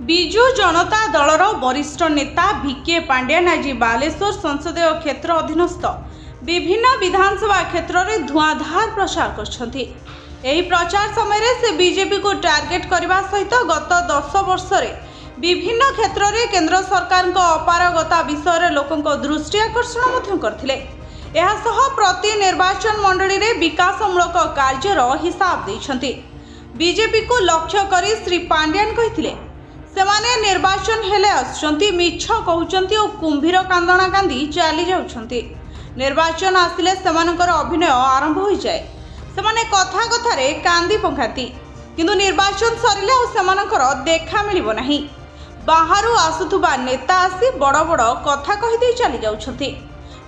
विजु जनता दलर वरिष्ठ नेता भिके पांड्यान आज बालेश्वर संसदीय क्षेत्र अधीनस्थ विभिन्न विधानसभा क्षेत्र में धुआंधार प्रचार कर प्रचार समय से बीजेपी को टार्गेट करने सहित गत 10 वर्ष विभिन्न क्षेत्र में केंद्र सरकार अपारगता विषय लोकों दृष्टि आकर्षण करथिले। प्रति निर्वाचन मंडली में विकासमूलक कार्यर हिसाब देइछंती। बीजेपी को लक्ष्य करी श्री पांड्यान कहिथिले सेमाने निर्वाचन हेले आसुचंती मिछ कहउचंती और कुंभीर कांदणा कांदी चली जाउछंती। निर्वाचन आसिले सेमानकर अभिनय आरंभ हो जाए। सेमाने कथा कथारे कांदी पंखाती किंतु निर्वाचन सरिले और सेमानकर देखा मिलिबो नाही। बाहरु आसुथुबा नेता आसी बड़ बड़ कथा कहि दे चली जाउछंती।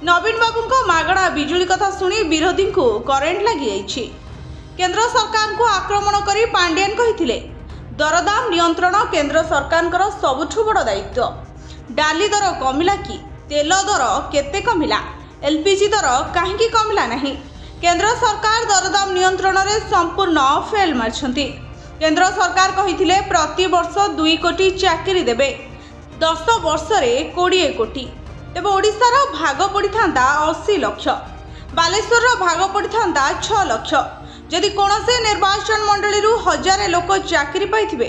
नवीन बाबूंको मागणा बिजुली कथा सुनी विरोधी को करेंट लागि जाइछि। केंद्र सरकार को आक्रमण करी पांड्यान कहिथिले दरदाम नियंत्रण केंद्र सरकार सबुठु बड़ दायित्व। डाली दर कमिला कि तेल दर केते कमिला, एलपीजी दर काहेकि कमिला नहीं। केंद्र सरकार दरदाम नियंत्रण रे संपूर्ण फेल मारछंती। केंद्र सरकार कहिथिले प्रति वर्ष 2 कोटी चाकरी देबे, 10 वर्ष रे 20 कोटी। तेबे ओडिसा रो भाग पड़िथांता 80 लाख, बालेश्वर रो भाग पड़िथांता 6 लाख। जदि कौनसे निर्वाचन मंडली 1000 लोक चाकरी पाइथिबे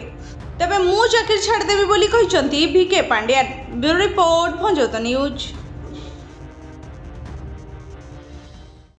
तेबे मु चाकरी छाड़ देबी बोली कहिसंती भिके पांड्यान। ब्यूरो रिपोर्ट भंजोत न्यूज।